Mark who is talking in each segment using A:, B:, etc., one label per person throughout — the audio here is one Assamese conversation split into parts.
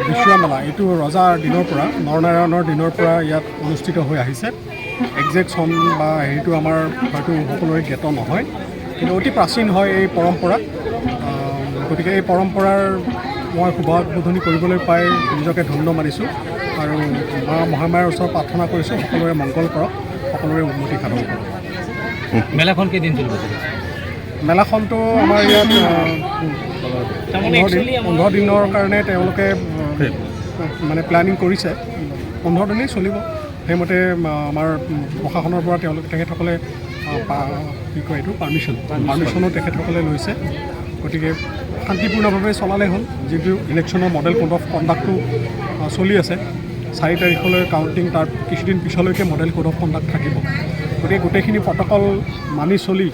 A: বিশ্বৰা মেলা এইটো ৰজাৰ দিনৰ পৰা নৰনাৰায়ণৰ দিনৰ পৰা ইয়াত অনুষ্ঠিত হৈ আহিছে। একজেক্ট চন বা হেৰিটো আমাৰ হয়তো সকলোৰে জ্ঞাত নহয়, কিন্তু অতি প্ৰাচীন হয় এই পৰম্পৰা। গতিকে এই পৰম্পৰাৰ মই শুভাৰম্ভণি কৰিবলৈ পাই নিজকে ধন্য মানিছোঁ আৰু মা মহামায়াৰ ওচৰত প্ৰাৰ্থনা কৰিছোঁ সকলোৰে মংগল কৰক, সকলোৰে উন্নতি সাধন কৰক।
B: মেলাখন কেইদিন চলিব?
A: মেলাখনটো আমাৰ ইয়াত 15 দিনৰ কাৰণে তেওঁলোকে মানে প্লেনিং কৰিছে। 15 দিনেই চলিব। সেইমতে আমাৰ প্ৰশাসনৰ পৰা তেখেতসকলে কি কয় এইটো পাৰ্মিশ্যনো তেখেতসকলে লৈছে। গতিকে শান্তিপূৰ্ণভাৱে চলালে হ'ল। যিটো ইলেকশ্যনৰ মডেল কোড অফ কণ্ডাক্টটো চলি আছে, 4 তাৰিখলৈ কাউণ্টিং, তাৰ কিছুদিন পিছলৈকে মডেল কোড অফ কণ্ডাক্ট থাকিব। গতিকে গোটেইখিনি প্ৰট'কল মানি চলি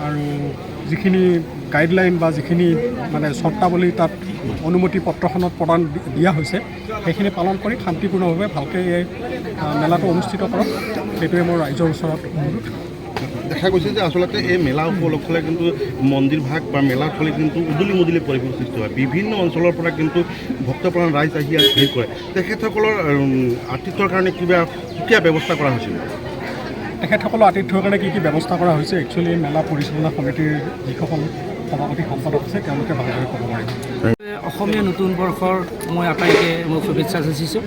A: আৰু যিখিনি গাইডলাইন বা যিখিনি মানে চৰ্তাৱলী তাত অনুমতি পত্ৰখনত প্ৰদান দিয়া হৈছে, সেইখিনি পালন কৰি শান্তিপূৰ্ণভাৱে ভালকৈ এই মেলাটো অনুষ্ঠিত কৰক, সেইটোৱে মোৰ ৰাইজৰ ওচৰত অনুৰোধ।
C: দেখা গৈছে যে আচলতে এই মেলা উপলক্ষে কিন্তু মন্দিৰ ভাগ বা মেলাথলী কিন্তু উদুলি মুদুলি পৰিৱেশ সৃষ্টি হয়। বিভিন্ন অঞ্চলৰ পৰা কিন্তু ভক্তপ্ৰাণ ৰাইজ আহি ইয়াত ভিৰ কৰে। তেখেতসকলৰ আতিথ্যৰ কাৰণে কিবা সুকীয়া ব্যৱস্থা কৰা হৈছিল?
A: তেখেতসকলৰ আতিথ্যৰ কাৰণে কি ব্যৱস্থা কৰা হৈছে, একচুৱেলি মেলা পৰিচালনা সমিতিৰ যিসকল সভাপতি সম্পাদক আছে তেওঁলোকে ভালদৰে ক'ব পাৰিব।
D: অসমীয়া নতুন বৰ্ষৰ মই আটাইকে মই শুভেচ্ছা যাচিছোঁ।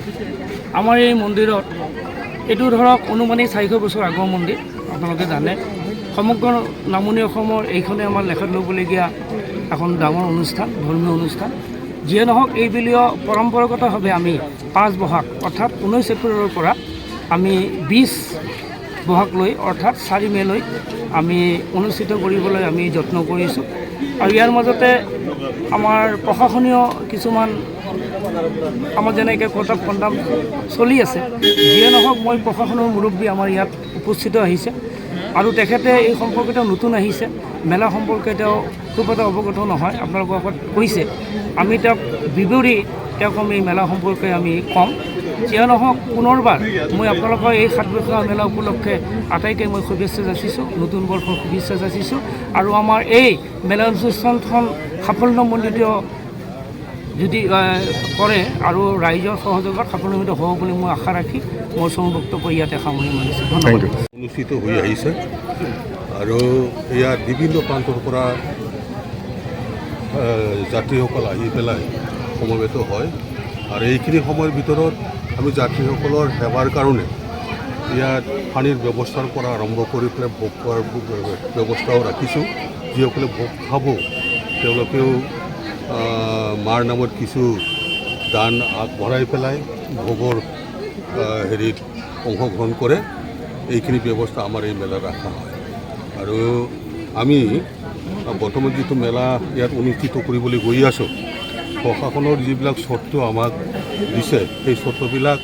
D: আমাৰ এই মন্দিৰত এইটো ধৰক অনুমানিক 400 বছৰ আগৰ মন্দিৰ, আপোনালোকে জানে। সমগ্ৰ নামনি অসমৰ এইখনে আমাৰ লেখত ল'বলগীয়া এখন ডাঙৰ অনুষ্ঠান, ধৰ্মীয় অনুষ্ঠান। যিয়ে নহওক এইবুলিও পৰম্পৰাগতভাৱে আমি 5 বহাগ অৰ্থাৎ 19 এপ্ৰিলৰ পৰা আমি 20 বহাগলৈ অৰ্থাৎ 4 মে'লৈ আমি অনুষ্ঠিত কৰিবলৈ আমি যত্ন কৰিছোঁ। আৰু ইয়াৰ মাজতে আমাৰ প্ৰশাসনীয় কিছুমান আমাৰ যেনেকৈ কোড অফ কণ্ডাক্ট চলি আছে। যিয়ে নহওক মই প্ৰশাসনৰ মুৰব্বী আমাৰ ইয়াত উপস্থিত আহিছে আৰু তেখেতে এই সম্পৰ্কিত নতুন আহিছে। মেলা সম্পৰ্কে তেওঁ খুব এটা অৱগত নহয়, আপোনালোকৰ আগত কৈছে। আমি তেওঁক বিৱৰি তেওঁক আমি মেলা সম্পৰ্কে আমি ক'ম। যিয়ে নহওক পুনৰবাৰ মই আপোনালোকৰ এই 7 বছৰীয়া মেলা উপলক্ষে আটাইকে মই শুভেচ্ছা যাচিছোঁ, নতুন বৰ্ষৰ শুভেচ্ছা যাচিছোঁ। আৰু আমাৰ এই মেলা অনুষ্ঠানখন সাফল্যমণ্ডিত যদি কৰে আৰু ৰাইজৰ সহযোগত সাফল্যমণ্ডিত হ'ব বুলি মই আশা ৰাখি মোৰ চমু বক্তব্য ইয়াতে সামৰি মাৰিছোঁ। ধন্যবাদ।
E: অনুষ্ঠিত হৈ আহিছে আৰু ইয়াত বিভিন্ন প্ৰান্তৰ পৰা যাত্ৰীসকল আহি পেলাই সমবেত হয়। আৰু এইখিনি সময়ৰ ভিতৰত আমি যাত্ৰীসকলৰ সেৱাৰ কাৰণে ইয়াত পানীৰ ব্যৱস্থাৰ পৰা আৰম্ভ কৰি পেলাই ভোগ খোৱাৰ ব্যৱস্থাও ৰাখিছোঁ। যিসকলে ভোগ খাব তেওঁলোকেও মাৰ নামত কিছু দান আগবঢ়াই পেলাই ভোগৰ হেৰিত অংশগ্ৰহণ কৰে। এইখিনি ব্যৱস্থা আমাৰ এই মেলাত ৰখা হয়। আৰু আমি বৰ্তমান যিটো মেলা ইয়াত অনুষ্ঠিত কৰিবলৈ গৈ আছোঁ, প্ৰশাসনৰ যিবিলাক চৰ্ত আমাক দিছে, সেই চৰ্তবিলাক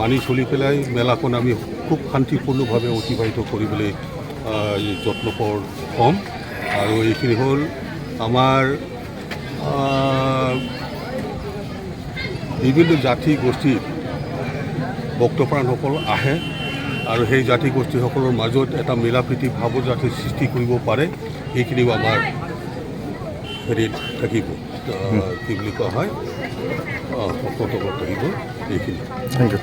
E: মানি চলি পেলাই মেলাখন আমি খুব শান্তিপূৰ্ণভাৱে অতিবাহিত কৰিবলৈ যত্ন হ'ম। আৰু এইখিনি হ'ল আমাৰ বিভিন্ন জাতি গোষ্ঠীৰ ভক্তপ্ৰাণসকল আহে আৰু সেই জাতি গোষ্ঠীসকলৰ মাজত এটা মিলা প্ৰীতি ভাৱো যাতে সৃষ্টি কৰিব পাৰে, এইখিনিও আমাৰ হেৰিত থাকিব, কি বুলি কোৱা হয়, সতৰ্ক থাকিব এইখিনি।
C: Thank U.